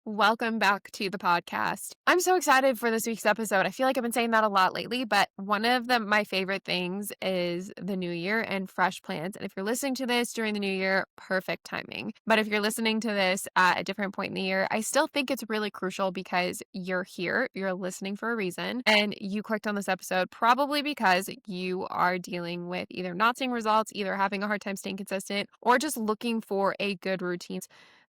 Welcome back to the podcast. I'm so excited for this week's episode. I feel like I've been saying that a lot lately, but one of my favorite things is the new year and fresh plans. And if you're listening to this during the new year, perfect timing. But if you're listening to this at a different point in the year, I still think it's really crucial because you're here, you're listening for a reason, and you clicked on this episode probably because you are dealing with either not seeing results, either having a hard time staying consistent, or just looking for a good routine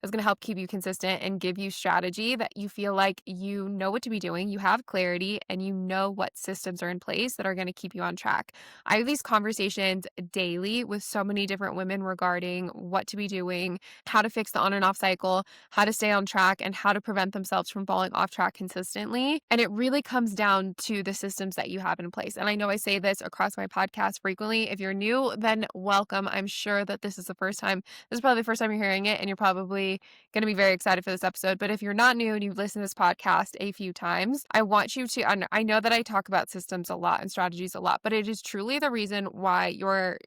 that's going to help keep you consistent and give you strategy that you feel like you know what to be doing, you have clarity, and you know what systems are in place that are going to keep you on track. I have these conversations daily with so many different women regarding what to be doing, how to fix the on and off cycle, how to stay on track, and how to prevent themselves from falling off track consistently. And it really comes down to the systems that you have in place. And I know I say this across my podcast frequently. If you're new, then welcome. I'm sure that this is probably the first time you're hearing it, and you're probably going to be very excited for this episode. But if you're not new and you've listened to this podcast a few times, I want you to, I know that I talk about systems a lot and strategies a lot, but it is truly the reason why your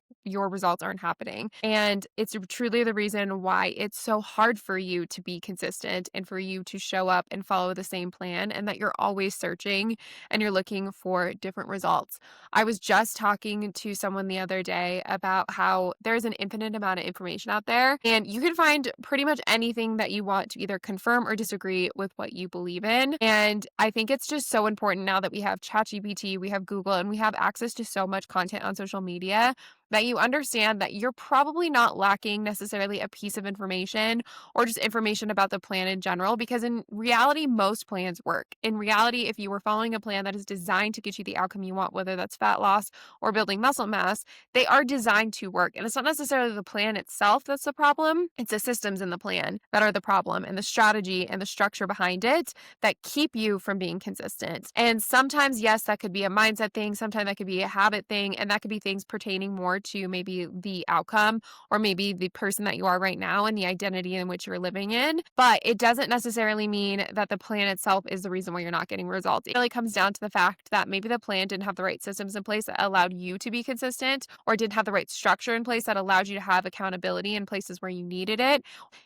results aren't happening. And it's truly the reason why it's so hard for you to be consistent and for you to show up and follow the same plan, and that you're always searching and you're looking for different results. I was just talking to someone the other day about how there's an infinite amount of information out there, and you can find pretty much anything that you want to either confirm or disagree with what you believe in. And I think it's just so important now that we have ChatGPT, we have Google, and we have access to so much content on social media, that you understand that you're probably not lacking necessarily a piece of information or just information about the plan in general, because in reality, most plans work. In reality, if you were following a plan that is designed to get you the outcome you want, whether that's fat loss or building muscle mass, they are designed to work. And it's not necessarily the plan itself that's the problem. It's the systems in the plan that are the problem, and the strategy and the structure behind it that keep you from being consistent. And sometimes, yes, that could be a mindset thing. Sometimes that could be a habit thing. And that could be things pertaining more to maybe the outcome or maybe the person that you are right now and the identity in which you're living in. But it doesn't necessarily mean that the plan itself is the reason why you're not getting results. It really comes down to the fact that maybe the plan didn't have the right systems in place that allowed you to be consistent, or didn't have the right structure in place that allowed you to have accountability in places where you needed it.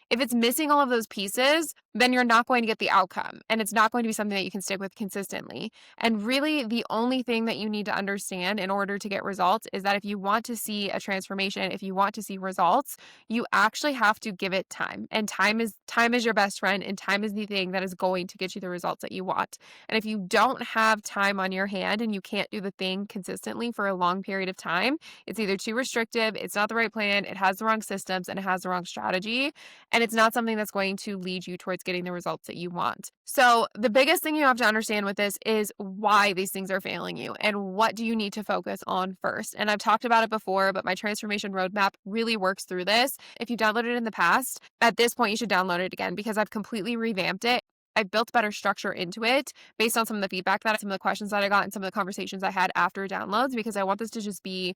If it's missing all of those pieces, then you're not going to get the outcome, and it's not going to be something that you can stick with consistently. And really, the only thing that you need to understand in order to get results is that if you want to see a transformation, if you want to see results, you actually have to give it time. And time is your best friend, and time is the thing that is going to get you the results that you want. And if you don't have time on your hand and you can't do the thing consistently for a long period of time, it's either too restrictive, it's not the right plan, it has the wrong systems, and it has the wrong strategy. And it's not something that's going to lead you towards getting the results that you want. So the biggest thing you have to understand with this is why these things are failing you and what do you need to focus on first. And I've talked about it before, but my transformation roadmap really works through this. If you downloaded it in the past, at this point you should download it again, because I've completely revamped it. I've built better structure into it based on some of the feedback some of the questions that I got, and some of the conversations I had after downloads, because I want this to just be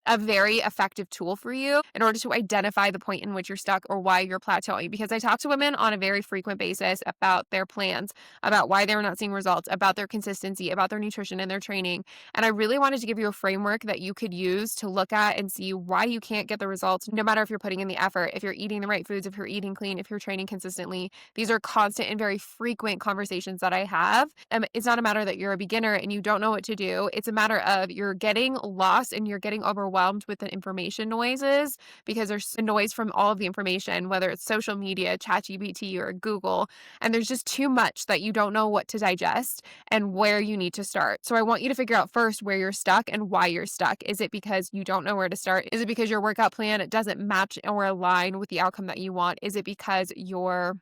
a very effective tool for you in order to identify the point in which you're stuck or why you're plateauing. Because I talk to women on a very frequent basis about their plans, about why they're not seeing results, about their consistency, about their nutrition and their training. And I really wanted to give you a framework that you could use to look at and see why you can't get the results, no matter if you're putting in the effort, if you're eating the right foods, if you're eating clean, if you're training consistently. These are constant and very frequent conversations that I have. It's not a matter that you're a beginner and you don't know what to do. It's a matter of you're getting lost and you're getting overwhelmed with the information noises, because there's noise from all of the information, whether it's social media, ChatGPT, or Google, and there's just too much that you don't know what to digest and where you need to start. So I want you to figure out first where you're stuck and why you're stuck. Is it because you don't know where to start? Is it because your workout plan doesn't match or align with the outcome that you want? Is it because your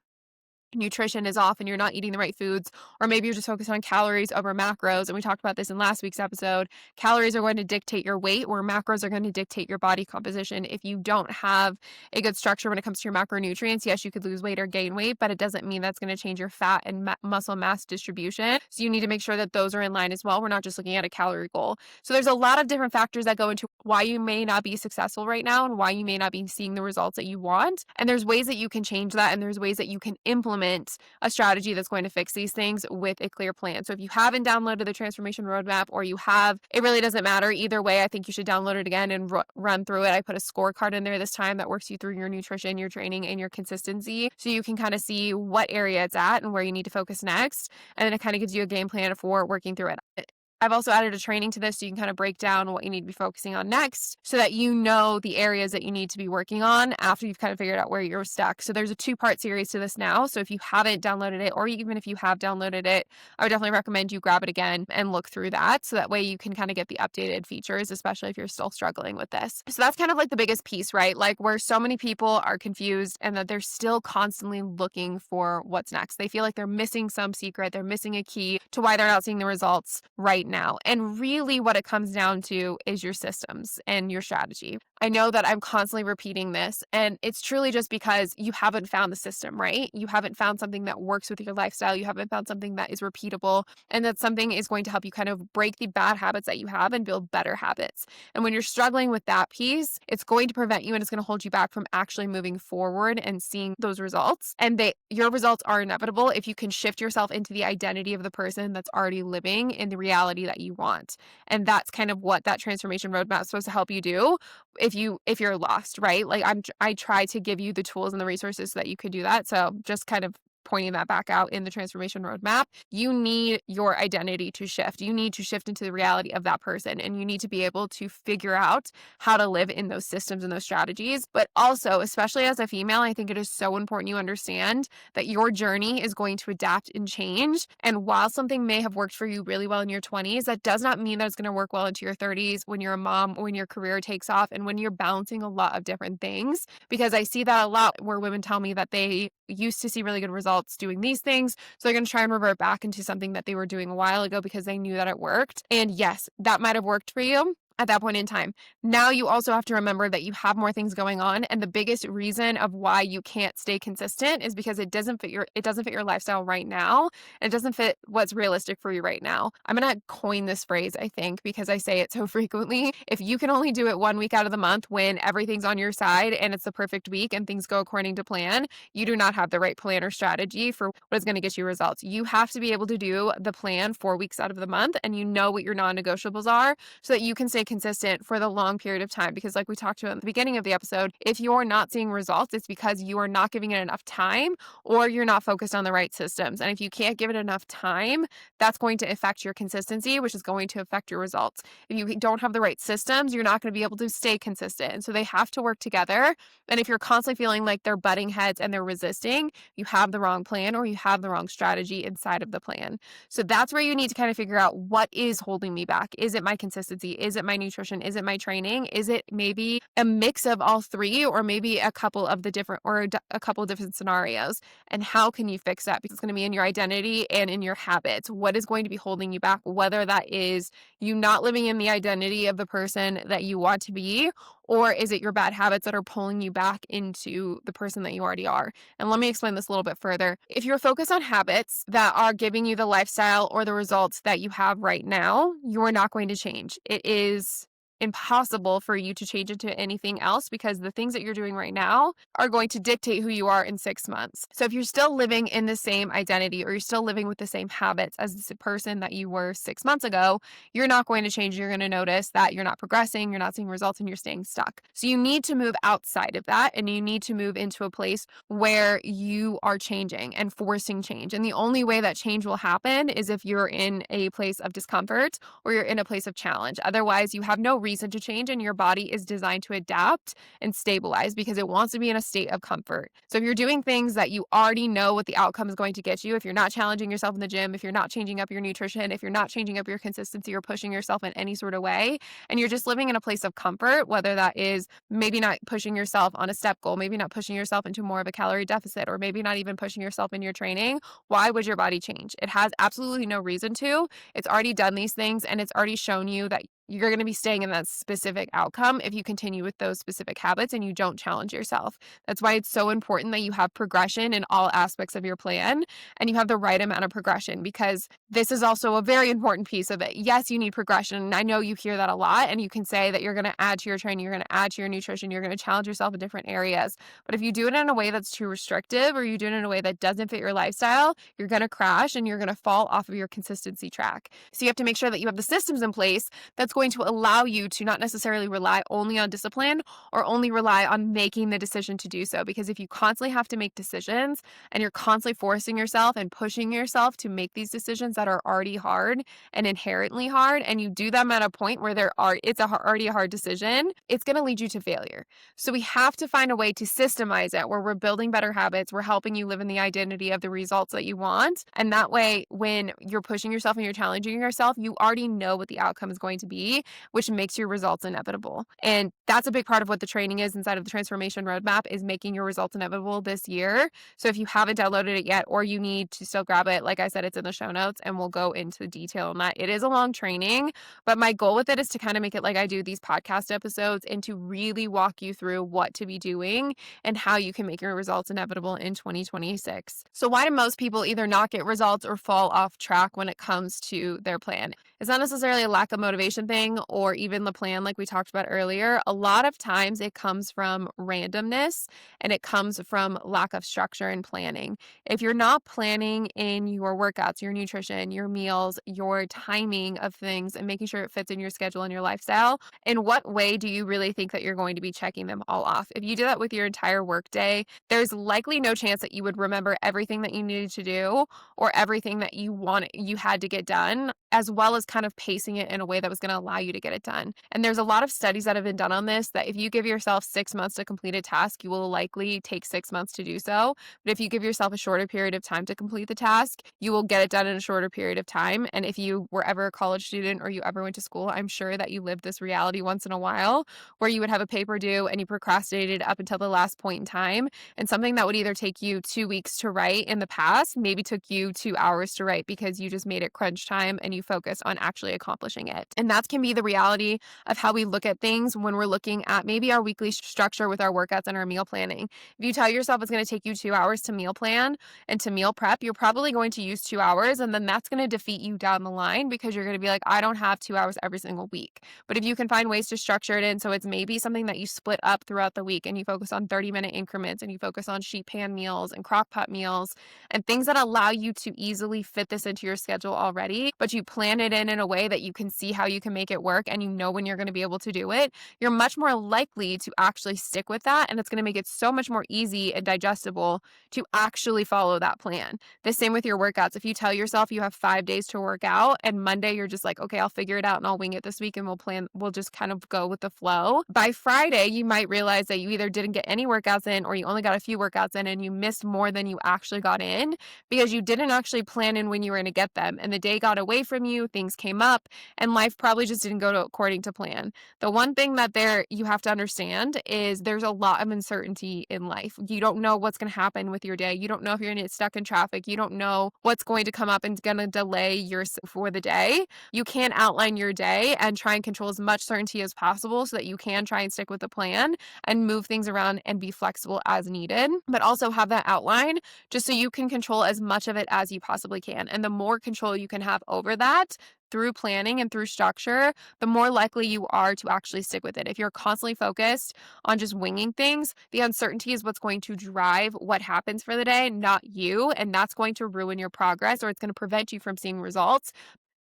nutrition is off and you're not eating the right foods? Or maybe you're just focused on calories over macros. And we talked about this in last week's episode. Calories are going to dictate your weight, where macros are going to dictate your body composition. If you don't have a good structure when it comes to your macronutrients, yes, you could lose weight or gain weight, but it doesn't mean that's going to change your fat and muscle mass distribution. So you need to make sure that those are in line as well. We're not just looking at a calorie goal. So there's a lot of different factors that go into why you may not be successful right now and why you may not be seeing the results that you want. And there's ways that you can change that, and there's ways that you can implement implement a strategy that's going to fix these things with a clear plan. So if you haven't downloaded the transformation roadmap, or you have, it really doesn't matter. Either way, I think you should download it again and run through it. I put a scorecard in there this time that works you through your nutrition, your training, and your consistency. So you can kind of see what area it's at and where you need to focus next. And then it kind of gives you a game plan for working through it. I've also added a training to this so you can kind of break down what you need to be focusing on next so that you know the areas that you need to be working on after you've kind of figured out where you're stuck. So there's a 2-part series to this now. So if you haven't downloaded it, or even if you have downloaded it, I would definitely recommend you grab it again and look through that. So that way you can kind of get the updated features, especially if you're still struggling with this. So that's kind of like the biggest piece, right? Like where so many people are confused and that they're still constantly looking for what's next. They feel like they're missing some secret. They're missing a key to why they're not seeing the results right now. And really what it comes down to is your systems and your strategy. I know that I'm constantly repeating this, and it's truly just because you haven't found the system, right? You haven't found something that works with your lifestyle. You haven't found something that is repeatable, and that something is going to help you kind of break the bad habits that you have and build better habits. And when you're struggling with that piece, it's going to prevent you and it's going to hold you back from actually moving forward and seeing those results. And your results are inevitable if you can shift yourself into the identity of the person that's already living in the reality that you want. And that's kind of what that transformation roadmap is supposed to help you do if you're lost, right? Like I try to give you the tools and the resources so that you could do that. So just kind of pointing that back out in the transformation roadmap, you need your identity to shift. You need to shift into the reality of that person, and you need to be able to figure out how to live in those systems and those strategies. But also, especially as a female, I think it is so important you understand that your journey is going to adapt and change. And while something may have worked for you really well in your 20s, that does not mean that it's going to work well into your 30s, when you're a mom, when your career takes off, and when you're balancing a lot of different things. Because I see that a lot where women tell me that they used to see really good results doing these things, so they're going to try and revert back into something that they were doing a while ago because they knew that it worked. And yes, that might have worked for you at that point in time. Now you also have to remember that you have more things going on, and the biggest reason of why you can't stay consistent is because it doesn't fit your lifestyle right now, and it doesn't fit what's realistic for you right now. I'm going to coin this phrase, I think, because I say it so frequently. If you can only do it 1 week out of the month when everything's on your side and it's the perfect week and things go according to plan, you do not have the right plan or strategy for what is going to get you results. You have to be able to do the plan 4 weeks out of the month, and you know what your non-negotiables are so that you can stay consistent for the long period of time. Because like we talked about in the beginning of the episode, if you're not seeing results, it's because you are not giving it enough time, or you're not focused on the right systems. And if you can't give it enough time, that's going to affect your consistency, which is going to affect your results. If you don't have the right systems, you're not going to be able to stay consistent. And so they have to work together. And if you're constantly feeling like they're butting heads and they're resisting, you have the wrong plan, or you have the wrong strategy inside of the plan. So that's where you need to kind of figure out, what is holding me back? Is it my consistency? Is it my nutrition? Is it my training? Is it maybe a mix of all three, or maybe a couple of different scenarios? And how can you fix that? Because it's going to be in your identity and in your habits. What is going to be holding you back? Whether that is you not living in the identity of the person that you want to be, or is it your bad habits that are pulling you back into the person that you already are? And let me explain this a little bit further. If you're focused on habits that are giving you the lifestyle or the results that you have right now, you are not going to change. It is impossible for you to change into anything else, because the things that you're doing right now are going to dictate who you are in 6 months. So if you're still living in the same identity, or you're still living with the same habits as the person that you were 6 months ago, you're not going to change. You're going to notice that you're not progressing, you're not seeing results, and you're staying stuck. So you need to move outside of that, and you need to move into a place where you are changing and forcing change. And the only way that change will happen is if you're in a place of discomfort, or you're in a place of challenge. Otherwise, you have no reason to change, and your body is designed to adapt and stabilize because it wants to be in a state of comfort. So if you're doing things that you already know what the outcome is going to get you, if you're not challenging yourself in the gym, if you're not changing up your nutrition, if you're not changing up your consistency or pushing yourself in any sort of way, and you're just living in a place of comfort, whether that is maybe not pushing yourself on a step goal, maybe not pushing yourself into more of a calorie deficit, or maybe not even pushing yourself in your training, why would your body change? It has absolutely no reason to. It's already done these things, and it's already shown you that you're going to be staying in that specific outcome if you continue with those specific habits and you don't challenge yourself. That's why it's so important that you have progression in all aspects of your plan and you have the right amount of progression, because this is also a very important piece of it. Yes, you need progression. And I know you hear that a lot, and you can say that you're going to add to your training, you're going to add to your nutrition, you're going to challenge yourself in different areas. But if you do it in a way that's too restrictive, or you do it in a way that doesn't fit your lifestyle, you're going to crash and you're going to fall off of your consistency track. So you have to make sure that you have the systems in place that's going to allow you to not necessarily rely only on discipline or only rely on making the decision to do so. Because if you constantly have to make decisions and you're constantly forcing yourself and pushing yourself to make these decisions that are already hard and inherently hard, and you do them at a point where it's already a hard decision, it's going to lead you to failure. So we have to find a way to systemize it where we're building better habits, we're helping you live in the identity of the results that you want. And that way, when you're pushing yourself and you're challenging yourself, you already know what the outcome is going to be, which makes your results inevitable. And that's a big part of what the training is inside of the transformation roadmap, is making your results inevitable this year. So if you haven't downloaded it yet, or you need to still grab it, like I said, it's in the show notes and we'll go into detail on that. It is a long training, but my goal with it is to kind of make it like I do these podcast episodes and to really walk you through what to be doing and how you can make your results inevitable in 2026. So why do most people either not get results or fall off track when it comes to their plan? It's not necessarily a lack of motivation thing or even the plan like we talked about earlier. A lot of times it comes from randomness and it comes from lack of structure and planning. If you're not planning in your workouts, your nutrition, your meals, your timing of things, and making sure it fits in your schedule and your lifestyle, in what way do you really think that you're going to be checking them all off? If you do that with your entire workday, there's likely no chance that you would remember everything that you needed to do or everything that you had to get done, as well as kind of pacing it in a way that was going to allow you to get it done. And there's a lot of studies that have been done on this, that if you give yourself 6 months to complete a task, you will likely take 6 months to do so. But if you give yourself a shorter period of time to complete the task, you will get it done in a shorter period of time. And if you were ever a college student or you ever went to school, I'm sure that you lived this reality once in a while where you would have a paper due and you procrastinated up until the last point in time. And something that would either take you 2 weeks to write in the past maybe took you 2 hours to write because you just made it crunch time and you focused on actually accomplishing it. And that can be the reality of how we look at things when we're looking at maybe our weekly structure with our workouts and our meal planning. If you tell yourself it's going to take you 2 hours to meal plan and to meal prep, you're probably going to use 2 hours, and then that's going to defeat you down the line because you're going to be like, I don't have 2 hours every single week. But if you can find ways to structure it in, so it's maybe something that you split up throughout the week and you focus on 30-minute increments and you focus on sheet pan meals and crock pot meals and things that allow you to easily fit this into your schedule already, but you plan it in a way that you can see how you can make it work and you know when you're going to be able to do it, you're much more likely to actually stick with that. And it's going to make it so much more easy and digestible to actually follow that plan. The same with your workouts. If you tell yourself you have 5 days to work out and Monday you're just like, okay, I'll figure it out and I'll wing it this week and we'll just kind of go with the flow. By Friday, you might realize that you either didn't get any workouts in or you only got a few workouts in and you missed more than you actually got in because you didn't actually plan in when you were going to get them. And the day got away from you, things came up, and life probably just didn't go according to plan. The one thing that you have to understand is there's a lot of uncertainty in life. You don't know what's going to happen with your day. You don't know if you're going to get stuck in traffic. You don't know what's going to come up and going to delay for the day. You can outline your day and try and control as much certainty as possible so that you can try and stick with the plan and move things around and be flexible as needed, but also have that outline just so you can control as much of it as you possibly can. And the more control you can have over that through planning and through structure, the more likely you are to actually stick with it. If you're constantly focused on just winging things, the uncertainty is what's going to drive what happens for the day, not you. And that's going to ruin your progress, or it's going to prevent you from seeing results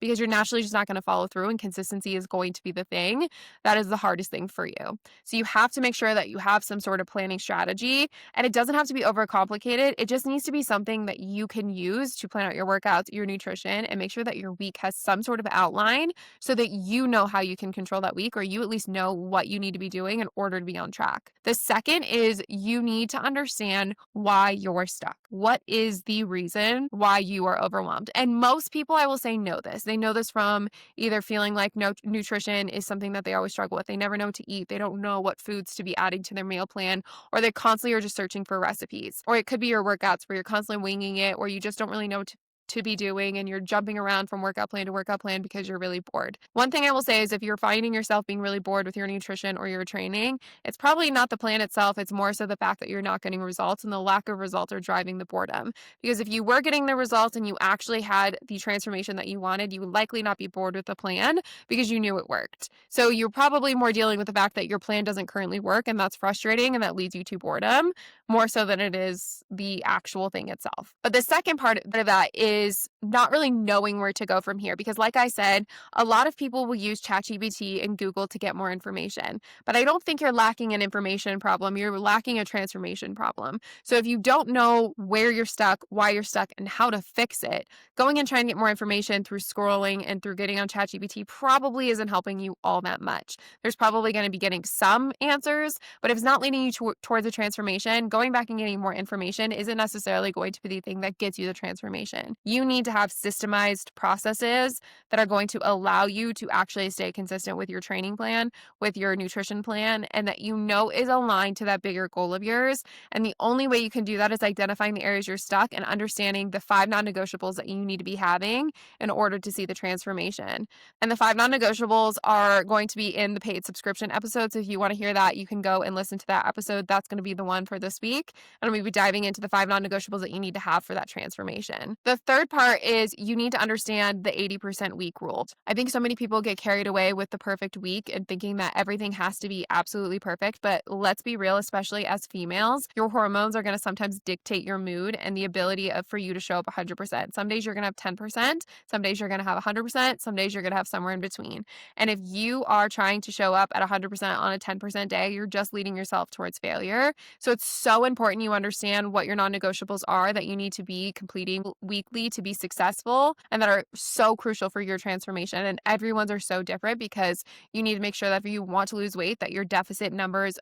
because you're naturally just not going to follow through, and consistency is going to be the thing that is the hardest thing for you. So you have to make sure that you have some sort of planning strategy, and it doesn't have to be overcomplicated. It just needs to be something that you can use to plan out your workouts, your nutrition, and make sure that your week has some sort of outline so that you know how you can control that week, or you at least know what you need to be doing in order to be on track. The second is you need to understand why you're stuck. What is the reason why you are overwhelmed? And most people, I will say, know this. They know this from either feeling like no nutrition is something that they always struggle with. They never know what to eat. They don't know what foods to be adding to their meal plan, or they constantly are just searching for recipes. Or it could be your workouts where you're constantly winging it, or you just don't really know to be doing and you're jumping around from workout plan to workout plan because you're really bored. One thing I will say is if you're finding yourself being really bored with your nutrition or your training, it's probably not the plan itself. It's more so the fact that you're not getting results, and the lack of results are driving the boredom. Because if you were getting the results and you actually had the transformation that you wanted, you would likely not be bored with the plan because you knew it worked. So you're probably more dealing with the fact that your plan doesn't currently work, and that's frustrating and that leads you to boredom more so than it is the actual thing itself. But the second part of that is not really knowing where to go from here. Because like I said, a lot of people will use ChatGPT and Google to get more information. But I don't think you're lacking an information problem. You're lacking a transformation problem. So if you don't know where you're stuck, why you're stuck, and how to fix it, going and trying to get more information through scrolling and through getting on ChatGPT probably isn't helping you all that much. There's probably going to be getting some answers, but if it's not leading you towards a transformation, going back and getting more information isn't necessarily going to be the thing that gets you the transformation. You need to have systemized processes that are going to allow you to actually stay consistent with your training plan, with your nutrition plan, and that you know is aligned to that bigger goal of yours. And the only way you can do that is identifying the areas you're stuck and understanding the 5 non-negotiables that you need to be having in order to see the transformation. And the 5 non-negotiables are going to be in the paid subscription episode. So if you want to hear that, you can go and listen to that episode. That's going to be the one for this week. And I'm going to be diving into the 5 non-negotiables that you need to have for that transformation. The third part is you need to understand the 80% week rule. I think so many people get carried away with the perfect week and thinking that everything has to be absolutely perfect. But let's be real, especially as females, your hormones are going to sometimes dictate your mood and the ability for you to show up 100%. Some days you're going to have 10%, some days you're going to have 100%, some days you're going to have somewhere in between. And if you are trying to show up at 100% on a 10% day, you're just leading yourself towards failure. So it's so important you understand what your non-negotiables are that you need to be completing weekly to be successful and that are so crucial for your transformation. And everyone's are so different because you need to make sure that if you want to lose weight, that your deficit numbers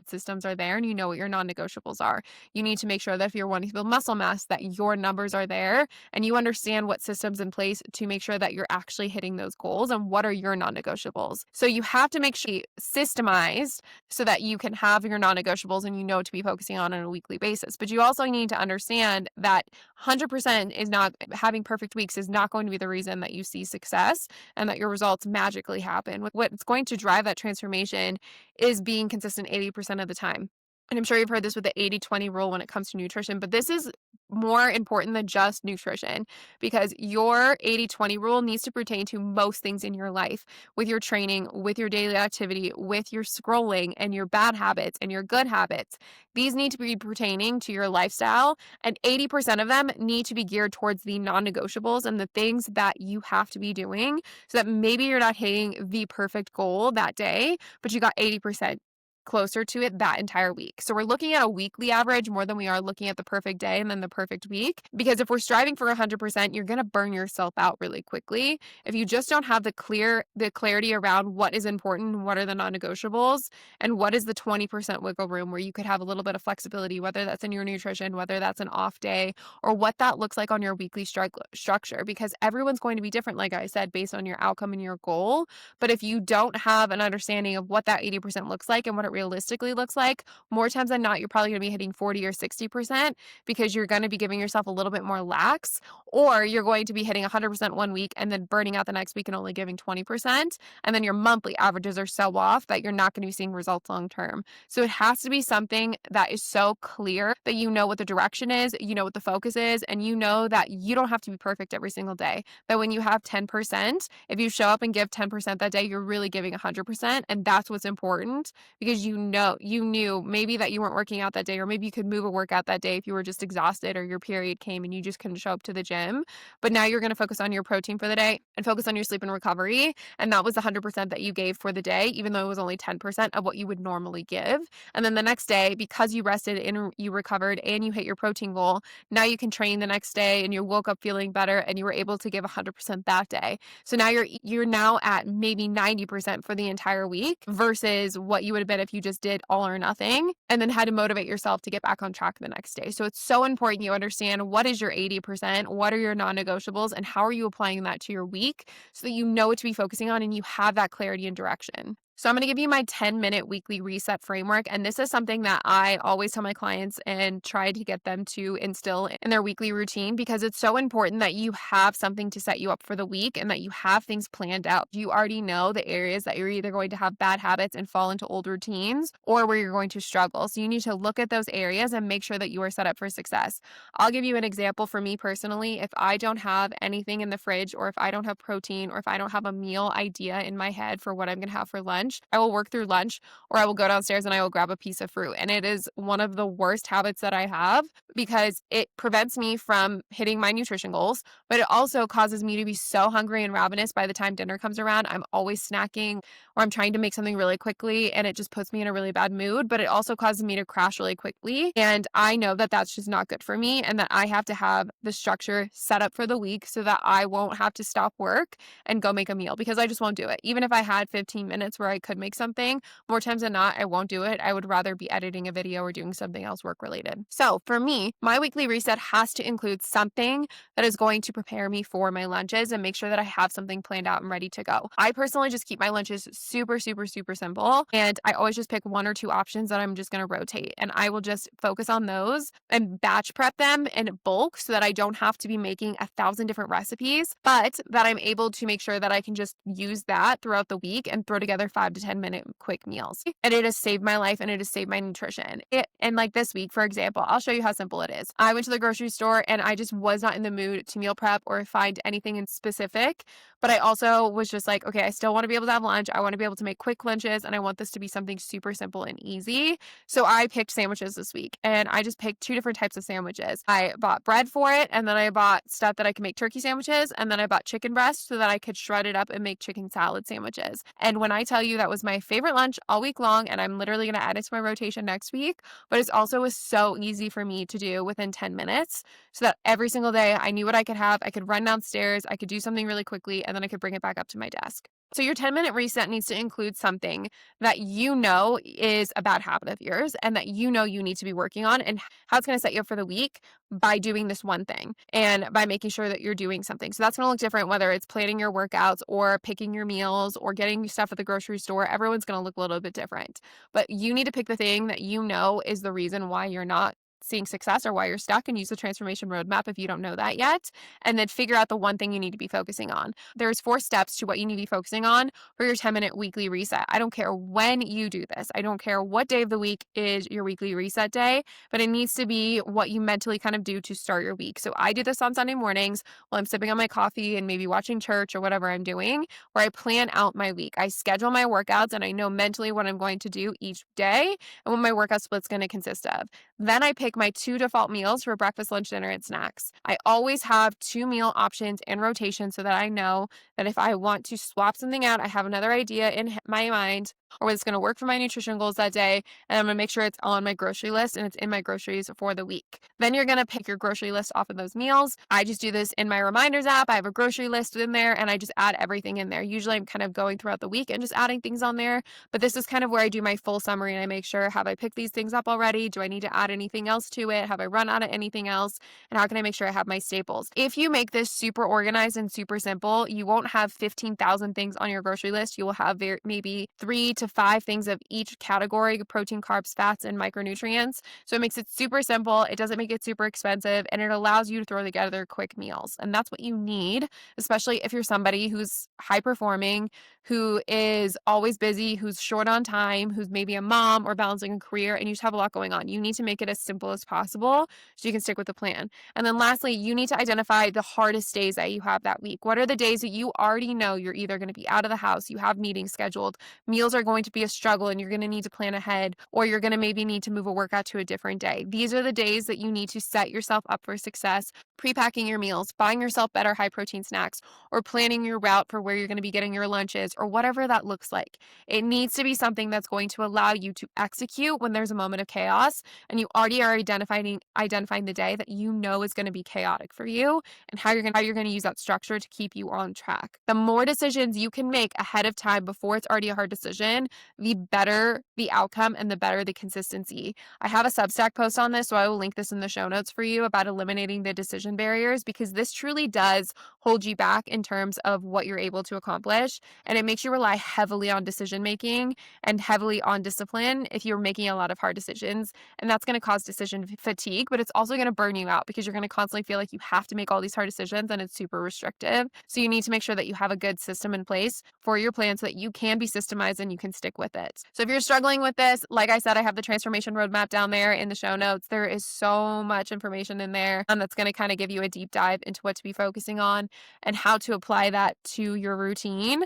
systems are there and you know what your non-negotiables are. You need to make sure that if you're wanting to build muscle mass, that your numbers are there and you understand what systems in place to make sure that you're actually hitting those goals and what are your non-negotiables. So you have to make sure you systemized so that you can have your non-negotiables and you know to be focusing on a weekly basis. But you also need to understand that 100% is not having perfect weeks is not going to be the reason that you see success and that your results magically happen. What's going to drive that transformation is being consistent 80% of the time. And I'm sure you've heard this with the 80-20 rule when it comes to nutrition, but this is more important than just nutrition because your 80-20 rule needs to pertain to most things in your life, with your training, with your daily activity, with your scrolling and your bad habits and your good habits. These need to be pertaining to your lifestyle, and 80% of them need to be geared towards the non-negotiables and the things that you have to be doing so that maybe you're not hitting the perfect goal that day, but you got 80% closer to it that entire week. So we're looking at a weekly average more than we are looking at the perfect day and then the perfect week. Because if we're striving for 100%, you're going to burn yourself out really quickly. If you just don't have the clarity around what is important, what are the non-negotiables, and what is the 20% wiggle room where you could have a little bit of flexibility, whether that's in your nutrition, whether that's an off day, or what that looks like on your weekly structure. Because everyone's going to be different, like I said, based on your outcome and your goal. But if you don't have an understanding of what that 80% looks like and what it realistically looks like, more times than not, you're probably going to be hitting 40 or 60% because you're going to be giving yourself a little bit more lax, or you're going to be hitting 100% one week and then burning out the next week and only giving 20%. And then your monthly averages are so off that you're not going to be seeing results long term. So it has to be something that is so clear that you know what the direction is, you know what the focus is, and you know that you don't have to be perfect every single day. That when you have 10%, if you show up and give 10% that day, you're really giving 100%. And that's what's important because you knew maybe that you weren't working out that day, or maybe you could move a workout that day if you were just exhausted or your period came and you just couldn't show up to the gym. But now you're going to focus on your protein for the day and focus on your sleep and recovery. And that was 100% that you gave for the day, even though it was only 10% of what you would normally give. And then the next day, because you rested and you recovered and you hit your protein goal, now you can train the next day and you woke up feeling better and you were able to give 100% that day. So now you're now at maybe 90% for the entire week versus what you would have been if you just did all or nothing and then had to motivate yourself to get back on track the next day. So it's so important you understand what is your 80%, what are your non-negotiables, and how are you applying that to your week so that you know what to be focusing on and you have that clarity and direction. So I'm going to give you my 10-minute weekly reset framework. And this is something that I always tell my clients and try to get them to instill in their weekly routine, because it's so important that you have something to set you up for the week and that you have things planned out. You already know the areas that you're either going to have bad habits and fall into old routines, or where you're going to struggle. So you need to look at those areas and make sure that you are set up for success. I'll give you an example for me personally. If I don't have anything in the fridge, or if I don't have protein, or if I don't have a meal idea in my head for what I'm going to have for lunch, I will work through lunch, or I will go downstairs and I will grab a piece of fruit. And it is one of the worst habits that I have, because it prevents me from hitting my nutrition goals, but it also causes me to be so hungry and ravenous by the time dinner comes around. I'm always snacking, or I'm trying to make something really quickly, and it just puts me in a really bad mood, but it also causes me to crash really quickly. And I know that that's just not good for me, and that I have to have the structure set up for the week so that I won't have to stop work and go make a meal, because I just won't do it. Even if I had 15 minutes where I could make something, more times than not, I won't do it. I would rather be editing a video or doing something else work related. So for me, my weekly reset has to include something that is going to prepare me for my lunches and make sure that I have something planned out and ready to go. I personally just keep my lunches super, super, super simple. And I always just pick one or two options that I'm just going to rotate. And I will just focus on those and batch prep them in bulk so that I don't have to be making 1,000 different recipes, but that I'm able to make sure that I can just use that throughout the week and throw together 5 to 10 minute quick meals. And it has saved my life and it has saved my nutrition. And like this week, for example, I'll show you how simple it is. I went to the grocery store and I just was not in the mood to meal prep or find anything in specific, but I also was just like, okay, I still want to be able to have lunch. I want to be able to make quick lunches, and I want this to be something super simple and easy. So I picked sandwiches this week, and I just picked 2 different types of sandwiches. I bought bread for it, and then I bought stuff that I could make turkey sandwiches, and then I bought chicken breast so that I could shred it up and make chicken salad sandwiches. And when I tell you that was my favorite lunch all week long, and I'm literally going to add it to my rotation next week, but it also was so easy for me to do within 10 minutes, so that every single day I knew what I could have. I could run downstairs, I could do something really quickly, and then I could bring it back up to my desk. So your 10-minute reset needs to include something that you know is a bad habit of yours and that you know you need to be working on, and how it's going to set you up for the week by doing this one thing and by making sure that you're doing something. So that's going to look different, whether it's planning your workouts or picking your meals or getting stuff at the grocery store. Everyone's going to look a little bit different, but you need to pick the thing that you know is the reason why you're not seeing success or why you're stuck, and use the transformation roadmap if you don't know that yet, and then figure out the one thing you need to be focusing on. There's 4 steps to what you need to be focusing on for your 10-minute weekly reset. I don't care when you do this. I don't care what day of the week is your weekly reset day, but it needs to be what you mentally kind of do to start your week. So I do this on Sunday mornings while I'm sipping on my coffee and maybe watching church or whatever I'm doing, where I plan out my week. I schedule my workouts and I know mentally what I'm going to do each day and what my workout split's going to consist of. Then I pick my 2 default meals for breakfast, lunch, dinner, and snacks. I always have 2 meal options in rotation so that I know that if I want to swap something out, I have another idea in my mind or what's going to work for my nutrition goals that day. And I'm going to make sure it's on my grocery list and it's in my groceries for the week. Then you're going to pick your grocery list off of those meals. I just do this in my reminders app. I have a grocery list in there and I just add everything in there. Usually I'm kind of going throughout the week and just adding things on there. But this is kind of where I do my full summary and I make sure, have I picked these things up already? Do I need to add anything else to it? Have I run out of anything else? And how can I make sure I have my staples? If you make this super organized and super simple, you won't have 15,000 things on your grocery list. You will have maybe 3 to 5 things of each category: protein, carbs, fats, and micronutrients. So it makes it super simple. It doesn't make it super expensive, and it allows you to throw together quick meals. And that's what you need, especially if you're somebody who's high performing, who is always busy, who's short on time, who's maybe a mom or balancing a career, and you just have a lot going on. You need to make it as simple as possible so you can stick with the plan. And then lastly, you need to identify the hardest days that you have that week. What are the days that you already know you're either going to be out of the house, you have meetings scheduled, meals are going to be a struggle and you're going to need to plan ahead, or you're going to maybe need to move a workout to a different day. These are the days that you need to set yourself up for success, pre-packing your meals, buying yourself better high protein snacks, or planning your route for where you're going to be getting your lunches, or whatever that looks like. It needs to be something that's going to allow you to execute when there's a moment of chaos and you already are identifying the day that you know is going to be chaotic for you, and how you're going to use that structure to keep you on track. The more decisions you can make ahead of time before it's already a hard decision, the better the outcome and the better the consistency. I have a Substack post on this, so I will link this in the show notes for you, about eliminating the decision barriers, because this truly does hold you back in terms of what you're able to accomplish. And it makes you rely heavily on decision making and heavily on discipline if you're making a lot of hard decisions. And that's going to cause decision fatigue, but it's also going to burn you out because you're going to constantly feel like you have to make all these hard decisions and it's super restrictive. So you need to make sure that you have a good system in place for your plan so that you can be systemized and you can stick with it. So if you're struggling with this, like I said, I have the transformation roadmap down there in the show notes. There is so much information in there that's going to kind of give you a deep dive into what to be focusing on and how to apply that to your routine.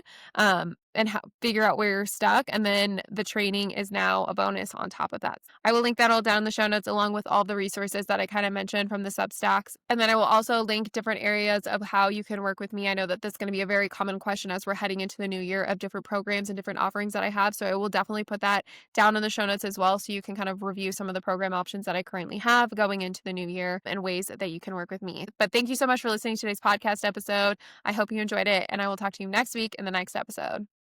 And figure out where you're stuck. And then the training is now a bonus on top of that. I will link that all down in the show notes along with all the resources that I kind of mentioned from the Substacks. And then I will also link different areas of how you can work with me. I know that this is going to be a very common question as we're heading into the new year of different programs and different offerings that I have. So I will definitely put that down in the show notes as well. So you can kind of review some of the program options that I currently have going into the new year and ways that you can work with me. But thank you so much for listening to today's podcast episode. I hope you enjoyed it, and I will talk to you next week in the next episode.